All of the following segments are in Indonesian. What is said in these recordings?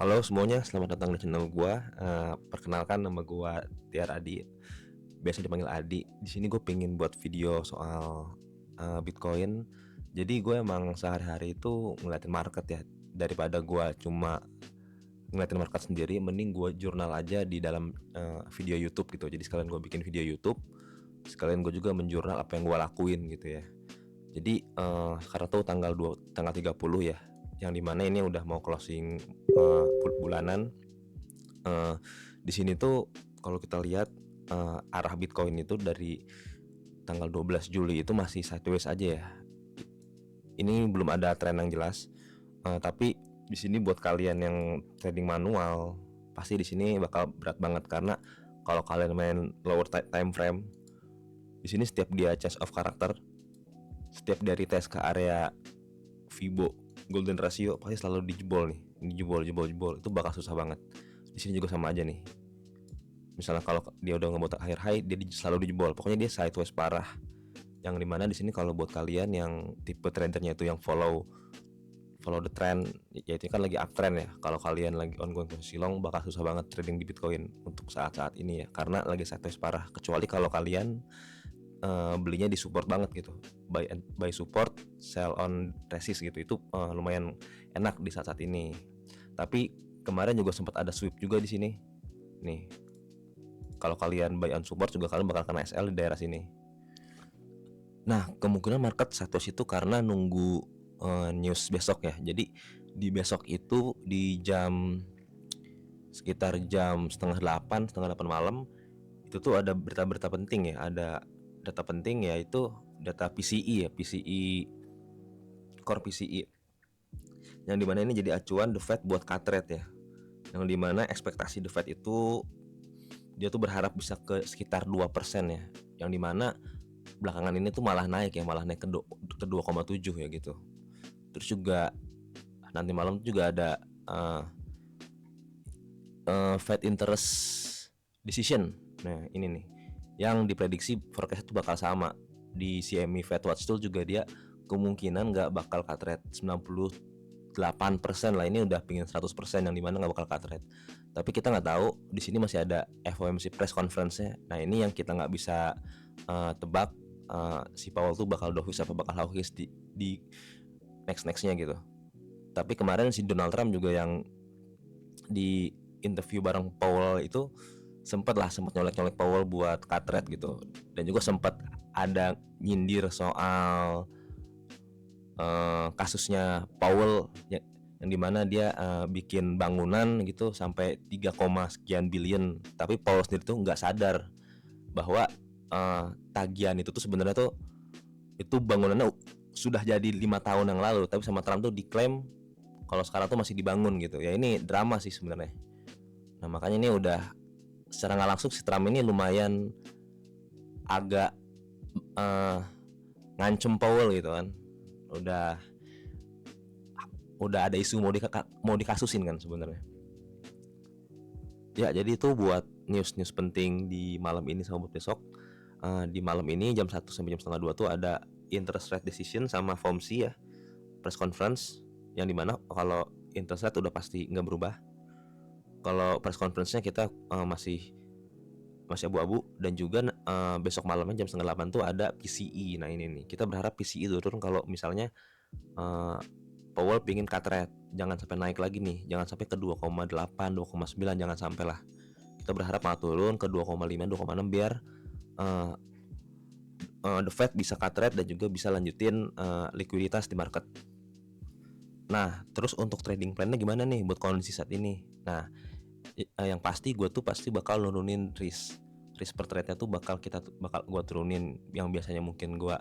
Halo semuanya, selamat datang di channel gua. Perkenalkan nama gua Tiar Adi, biasa dipanggil Adi. Di sini gue pengen buat video soal Bitcoin. Jadi gue emang sehari-hari itu ngeliatin market ya. Daripada gua cuma ngeliatin market sendiri, mending gua jurnal aja di dalam video YouTube gitu. Jadi sekalian gue bikin video YouTube, sekalian gue juga menjurnal apa yang gua lakuin gitu ya. Jadi sekarang tuh tanggal 30 ya, yang dimana ini udah mau closing bulanan. Eh, di sini tuh kalau kita lihat arah Bitcoin itu dari tanggal 12 Juli itu masih sideways aja ya. Ini belum ada tren yang jelas. Tapi di sini buat kalian yang trading manual, pasti di sini bakal berat banget karena kalau kalian main lower time frame, di sini setiap dia change of character, setiap dari tes ke area Fibo golden ratio pasti selalu dijebol nih, dijebol itu bakal susah banget. Di sini juga sama aja nih. Misalnya kalau dia udah ngebuat akhir high, dia selalu dijebol. Pokoknya dia sideways parah. Yang dimana di sini kalau buat kalian yang tipe tradernya itu yang follow the trend, yaitu kan lagi uptrend ya. Kalau kalian lagi ongoing posisi long, bakal susah banget trading di Bitcoin untuk saat-saat ini ya, karena lagi sideways parah. Kecuali kalau kalian belinya di support banget gitu, buy support, sell on resist gitu. Itu lumayan enak di saat-saat ini. Tapi kemarin juga sempat ada sweep juga di sini nih. Kalau kalian buy on support juga kalian bakal kena SL di daerah sini. Nah, kemungkinan market satu itu karena nunggu news besok ya. Jadi di besok itu di sekitar jam setengah 8 malam itu tuh ada berita-berita penting ya. Ada data penting, yaitu data PCE ya, PCE core PCE, yang dimana ini jadi acuan The Fed buat cut rate ya. Yang dimana ekspektasi The Fed itu dia tuh berharap bisa ke sekitar 2% ya. Yang dimana belakangan ini tuh malah naik ya, malah naik ke 2,7 ya gitu. Terus juga nanti malam juga ada Fed interest decision. Nah ini nih yang diprediksi forecast itu bakal sama. Di CME Fed Watch Tool juga dia kemungkinan nggak bakal cut rate 98% lah. Ini udah pingin 100% yang dimana nggak bakal cut rate. Tapi kita nggak tahu, di sini masih ada FOMC press conference-nya. Nah ini yang kita nggak bisa tebak si Powell tuh bakal dovish apa bakal hawkish di nextnya gitu. Tapi kemarin si Donald Trump juga yang di interview bareng Powell itu sempat nyolek Powell buat cut rate gitu. Dan juga sempat ada nyindir soal kasusnya Powell yang dimana dia bikin bangunan gitu sampai 3, sekian billion, tapi Powell sendiri tuh nggak sadar bahwa tagihan itu tuh sebenarnya tuh itu bangunannya sudah jadi 5 tahun yang lalu, tapi sama Trump tuh diklaim kalau sekarang tuh masih dibangun gitu ya. Ini drama sih sebenarnya. Nah makanya ini udah secara nggak langsung si Trump ini lumayan agak ngancem Powell gitu kan. Udah ada isu mau dikasusin kan sebenarnya. Ya jadi itu buat news penting di malam ini sama buat besok. Di malam ini jam 1 sampai jam setengah 2 tuh ada interest rate decision sama FOMC ya, press conference, yang dimana kalau interest rate udah pasti nggak berubah. Kalau press conference-nya kita masih abu-abu. Dan juga besok malamnya jam setengah 8 tuh ada PCE. Nah ini nih kita berharap PCE turun kalau misalnya Powell pingin cut rate, jangan sampai naik lagi nih, jangan sampai ke 2,8, 2,9, jangan sampai lah. Kita berharap malah turun ke 2,5, 2,6 biar The Fed bisa cut rate dan juga bisa lanjutin likuiditas di market. Nah terus untuk trading plan-nya gimana nih buat kondisi saat ini? Nah yang pasti gue tuh pasti bakal nurunin risk per trade-nya tuh bakal gue turunin. Yang biasanya mungkin gue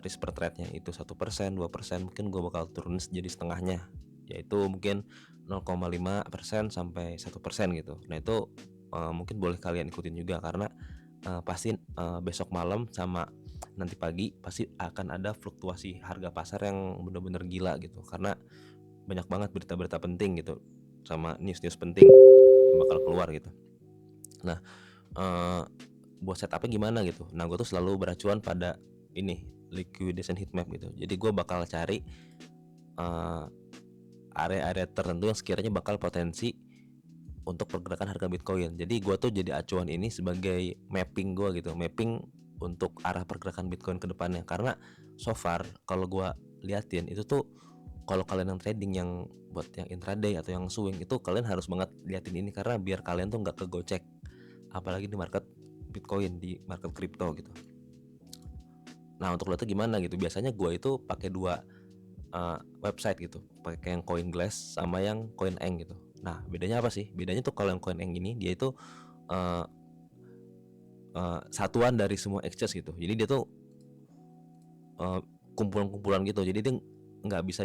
risk per trade-nya itu 1%, 2%, mungkin gue bakal turunin jadi setengahnya, yaitu mungkin 0,5% sampai 1% gitu. Nah itu mungkin boleh kalian ikutin juga, karena pasti besok malam sama nanti pagi pasti akan ada fluktuasi harga pasar yang benar-benar gila gitu, karena banyak banget berita-berita penting gitu sama news penting yang bakal keluar gitu. Nah buat setupnya gimana gitu. Nah gue tuh selalu beracuan pada ini liquidation heat map gitu. Jadi gue bakal cari area-area tertentu yang sekiranya bakal potensi untuk pergerakan harga Bitcoin. Jadi gue tuh jadi acuan ini sebagai mapping gue gitu, mapping untuk arah pergerakan Bitcoin ke depannya. Karena so far kalau gue liatin itu tuh, kalau kalian yang trading, yang buat yang intraday atau yang swing, itu kalian harus banget liatin ini, karena biar kalian tuh nggak kegocek, apalagi di market Bitcoin, di market crypto gitu. Nah, untuk lo tuh gimana gitu? Biasanya gue itu pakai dua website gitu, pakai yang CoinGlass sama yang CoinEng gitu. Nah, bedanya apa sih? Bedanya tuh kalau yang CoinEng ini dia itu uh, satuan dari semua exchange gitu. Jadi dia tuh kumpulan-kumpulan gitu. Jadi dia nggak bisa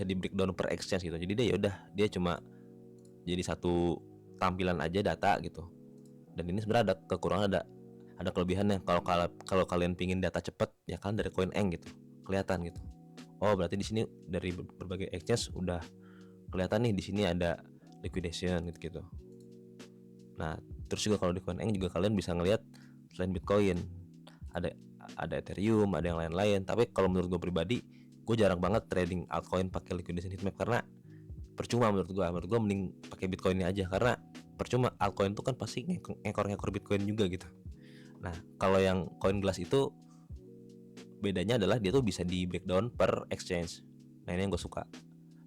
di breakdown per exchange gitu. Jadi dia yaudah, dia cuma jadi satu tampilan aja data gitu. Dan ini sebenarnya ada kekurangan, ada kelebihannya. Kalau kalian pingin data cepet, ya kan dari CoinEng gitu, kelihatan gitu. Oh, berarti di sini dari berbagai exchange udah kelihatan nih, di sini ada liquidation gitu. Nah, terus juga kalau di CoinEng juga kalian bisa ngelihat selain Bitcoin ada Ethereum, ada yang lain-lain. Tapi kalau menurut gue pribadi, gue jarang banget trading altcoin pakai liquidation heatmap, karena percuma menurut gue mending pakai Bitcoinnya aja, karena percuma altcoin tuh kan pasti ngekor Bitcoin juga gitu. Nah, kalau yang CoinGlass itu bedanya adalah dia tuh bisa di breakdown per exchange. Nah, ini yang gue suka.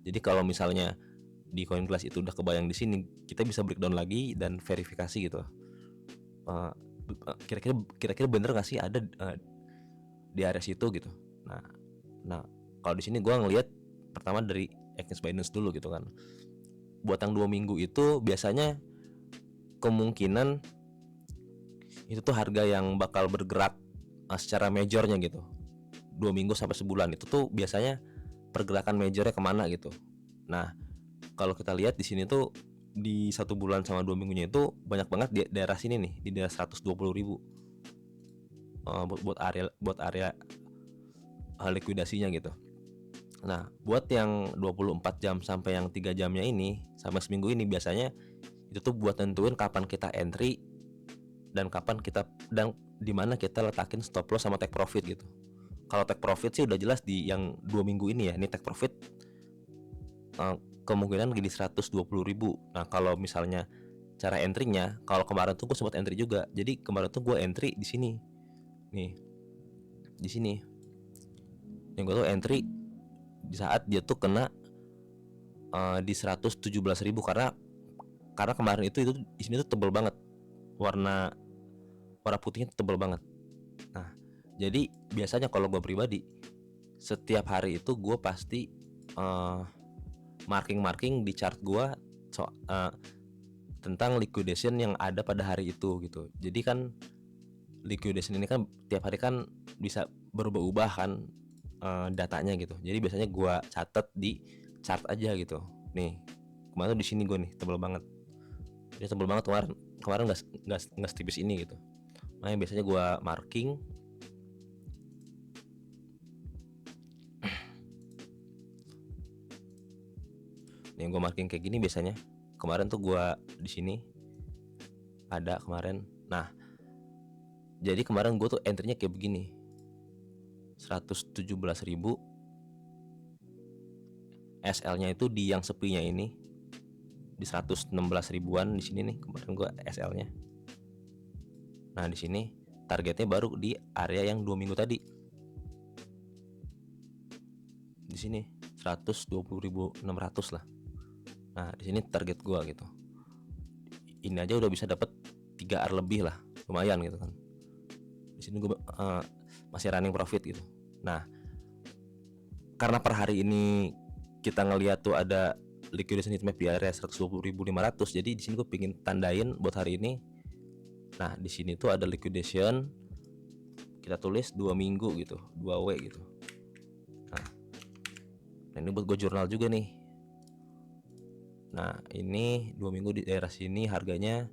Jadi kalau misalnya di CoinGlass itu udah kebayang di sini, kita bisa breakdown lagi dan verifikasi gitu. Kira-kira bener nggak sih ada di area situ gitu. Nah kalau di sini gue ngelihat pertama dari exchange Binance dulu gitu kan. Buat yang 2 minggu itu biasanya kemungkinan itu tuh harga yang bakal bergerak secara majornya gitu. 2 minggu sampai sebulan itu tuh biasanya pergerakan majornya kemana gitu. Nah, kalau kita lihat di sini tuh di 1 bulan sama 2 minggunya itu banyak banget di daerah sini nih, di daerah 120.000 buat area likuidasinya gitu. Nah, buat yang 24 jam sampai yang 3 jamnya ini, sampai seminggu ini, biasanya itu tuh buat nentuin kapan kita entry dan kapan kita, dan dimana kita letakin stop loss sama take profit gitu. Kalau take profit sih udah jelas di yang 2 minggu ini ya. Ini take profit kemungkinan di 120.000. Nah, kalau misalnya cara entry-nya, kalau kemarin tuh gue sempat entry juga. Jadi kemarin tuh gue entry di sini. Nih. Di sini. Yang gue tuh entry di saat dia tuh kena di 117.000, karena kemarin itu di sini tuh tebel banget. Warna putihnya tebel banget. Nah, jadi biasanya kalau gue pribadi setiap hari itu gue pasti marking di chart gue tentang liquidation yang ada pada hari itu gitu. Jadi kan liquidation ini kan tiap hari kan bisa berubah-ubah kan datanya gitu. Jadi biasanya gue catat di chart aja gitu. Nih, kemarin di sini gue nih tebel banget. Ini tebel banget kemarin nggak setipis ini gitu. Makanya biasanya gue marking. Nih gue marking kayak gini biasanya. Kemarin tuh gue di sini ada kemarin. Nah, jadi kemarin gue tuh entry-nya kayak begini. 117.000. SL-nya itu di yang sepinya ini di 116 ribuan di sini nih kemarin gue SL-nya. Nah, di sini targetnya baru di area yang 2 minggu tadi. Di sini 120.600 lah. Nah, di sini target gue gitu. Ini aja udah bisa dapat 3R lebih lah, lumayan gitu kan. Di sini gue masih running profit gitu. Nah, karena per hari ini kita ngelihat tuh ada liquidation heatmap di area 120.500, jadi di sini gue pingin tandain buat hari ini. Nah, di sini tuh ada liquidation, kita tulis 2 minggu gitu, 2W gitu. Nah, ini buat gue jurnal juga nih. Nah, ini 2 minggu di daerah sini harganya,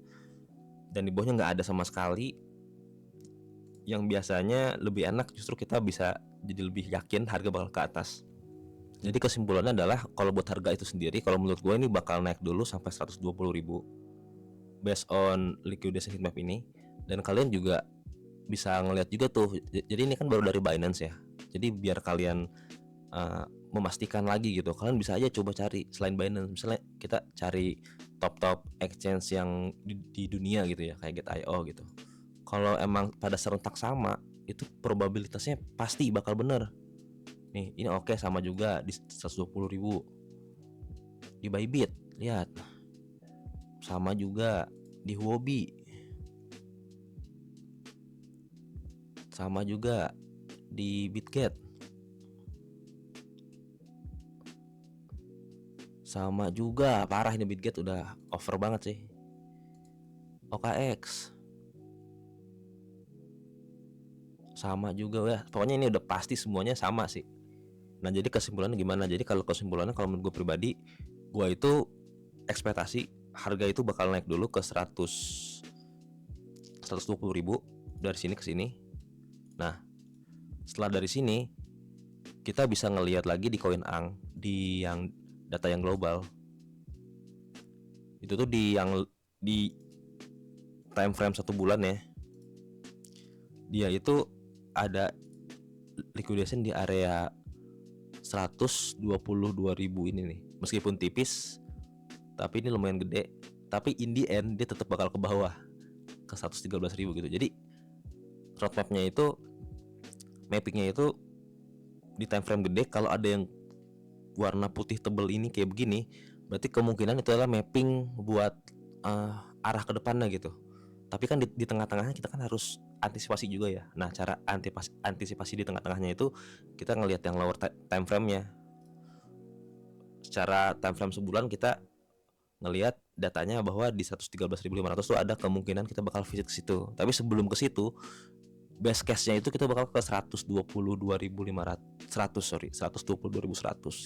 dan di bawahnya nggak ada sama sekali. Yang biasanya lebih enak justru kita bisa jadi lebih yakin harga bakal ke atas. Jadi kesimpulannya adalah kalau buat harga itu sendiri, kalau menurut gue ini bakal naik dulu sampai 120.000 based on liquidation heatmap ini. Dan kalian juga bisa ngeliat juga tuh. Jadi ini kan baru dari Binance ya. Jadi biar kalian memastikan lagi gitu, kalian bisa aja coba cari selain Binance, misalnya kita cari top exchange yang di dunia gitu ya, kayak Get.io gitu. Kalau emang pada serentak sama, itu probabilitasnya pasti bakal bener. Nih, ini oke sama juga di 120.000. Di Bybit, lihat. Sama juga di Huobi. Sama juga di Bitget. Sama juga, parah ini Bitget udah over banget sih. OKX. Sama juga ya. Pokoknya ini udah pasti semuanya sama sih. Nah, jadi kesimpulannya gimana? Jadi kalau kesimpulannya, kalau menurut gue pribadi, gue itu ekspektasi harga itu bakal naik dulu ke 120.000 dari sini ke sini. Nah, setelah dari sini kita bisa ngelihat lagi di koin Ang, di yang data yang global. Itu tuh di time frame 1 bulan ya. Dia itu ada liquidation di area 122.000 ini nih. Meskipun tipis, tapi ini lumayan gede. Tapi in the end dia tetap bakal ke bawah ke 113.000 gitu. Jadi roadmapnya itu, mappingnya itu di time frame gede. Kalau ada yang warna putih tebel ini kayak begini, berarti kemungkinan itu adalah mapping buat arah ke depannya gitu. Tapi kan di tengah-tengahnya kita kan harus antisipasi juga ya. Nah, cara antisipasi di tengah-tengahnya itu kita ngelihat yang lower time frame-nya. Secara time frame sebulan kita ngelihat datanya bahwa di 113.500 tuh ada kemungkinan kita bakal visit ke situ. Tapi sebelum ke situ, best case-nya itu kita bakal ke 122.100.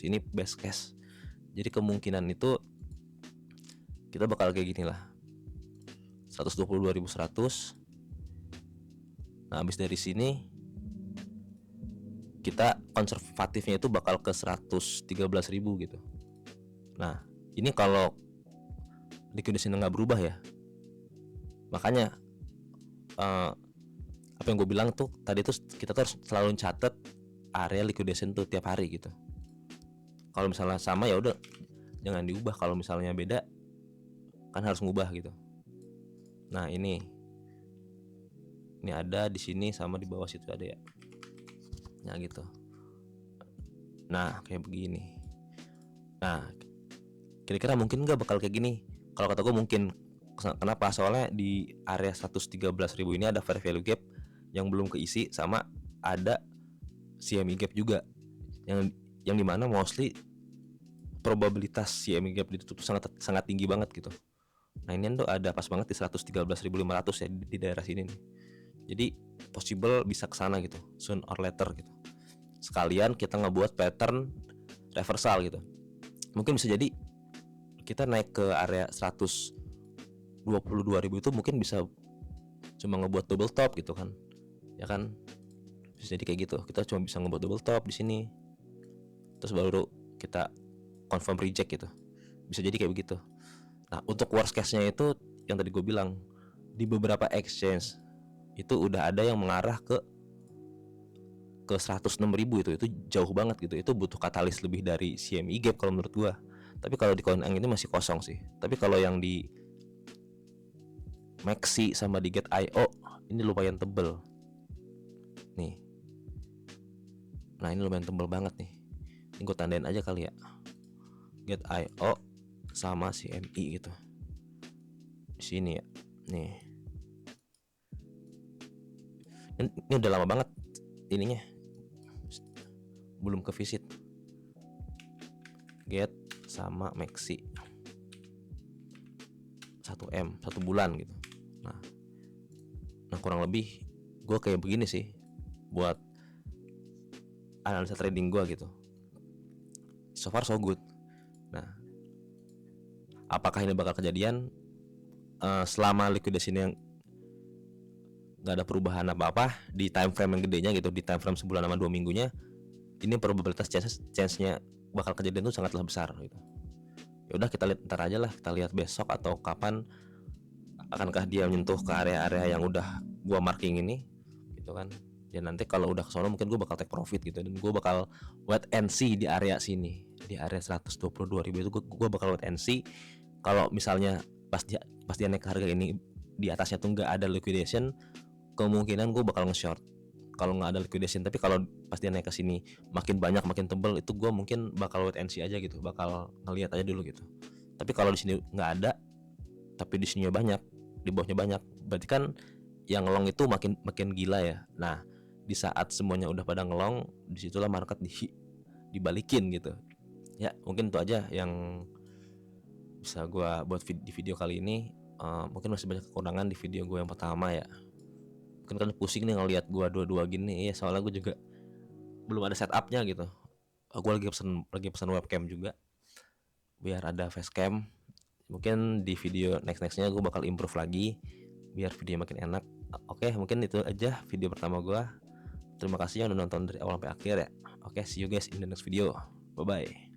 Ini best case. Jadi kemungkinan itu kita bakal kayak gini lah. 122.100. Nah, habis dari sini kita konservatifnya itu bakal ke 113.000 gitu. Nah, ini kalau liquidation nggak berubah ya. Makanya apa yang gue bilang tuh tadi tuh, kita tuh harus selalu catat area liquidation tuh tiap hari gitu. Kalau misalnya sama ya udah jangan diubah, kalau misalnya beda kan harus ngubah gitu. Nah, ini ada di sini sama di bawah situ ada ya. Nah, gitu. Nah, kayak begini. Nah, kira-kira mungkin nggak bakal kayak gini? Kalau kata gue mungkin. Kenapa? Soalnya di area 113.000 ini ada fair value gap yang belum keisi, sama ada CME gap juga yang dimana mostly probabilitas CME gap ditutup sangat tinggi banget gitu. Nah, ini tuh ada pas banget di 113.500 ya, di daerah sini nih. Jadi possible bisa kesana gitu, soon or later gitu. Sekalian kita ngebuat pattern reversal gitu. Mungkin bisa jadi kita naik ke area 122.000 itu mungkin bisa cuma ngebuat double top gitu kan. Ya kan? Bisa jadi kayak gitu. Kita cuma bisa ngebuat double top di sini. Terus baru kita confirm reject gitu. Bisa jadi kayak begitu. Nah, untuk worst case-nya itu yang tadi gue bilang, di beberapa exchange itu udah ada yang mengarah ke 106.000 itu jauh banget gitu. Itu butuh katalis lebih dari CME gap kalau menurut gue. Tapi kalau di coin ini masih kosong sih. Tapi kalau yang di Maxi sama di Get.io ini lumayan tebel nih. Nah, ini lumayan tebel banget nih. Ini gue tandain aja kali ya, Get.io sama CME gitu di sini ya. Nih, ini udah lama banget ininya, belum ke visit Get sama Maxi 1M 1 bulan gitu. Nah, kurang lebih gue kayak begini sih buat analisa trading gue gitu. So far so good. Nah, apakah ini bakal kejadian selama liquidation yang nggak ada perubahan apa-apa di time frame yang gedenya gitu, di time frame sebulan sama 2 minggunya, ini probabilitas chance-nya bakal kejadian itu sangatlah besar gitu. Ya udah, kita lihat ntar aja lah, kita lihat besok atau kapan akankah dia menyentuh ke area-area yang udah gua marking ini gitu kan. Dan nanti kalau udah ke sono mungkin gue bakal take profit gitu, dan gue bakal wait and see di area sini, di area 122.000 itu gue bakal wait and see. Kalau misalnya pas dia naik harga ini di atasnya tuh nggak ada liquidation, kemungkinan gue bakal nge-short kalau nggak ada liquidation. Tapi kalau pas dia naik ke sini makin banyak makin tebel, itu gue mungkin bakal wait and see aja gitu, bakal ngelihat aja dulu gitu. Tapi kalau di sini nggak ada tapi di sini banyak, di bawahnya banyak, berarti kan yang ngelong itu makin makin gila ya. Nah, di saat semuanya udah pada ngelong, disitulah market dibalikin gitu. Ya mungkin itu aja yang bisa gue buat di video kali ini. Mungkin masih banyak kekurangan di video gue yang pertama ya. Mungkin kan pusing nih ngelihat gue dua-dua gini ya, soalnya gue juga belum ada setupnya gitu. Gue lagi pesen webcam juga biar ada facecam. Mungkin di video nextnya gue bakal improve lagi biar video makin enak. Oke, mungkin itu aja video pertama gue. Terima kasih yang udah nonton dari awal sampai akhir ya. Oke, see you guys in the next video. Bye bye.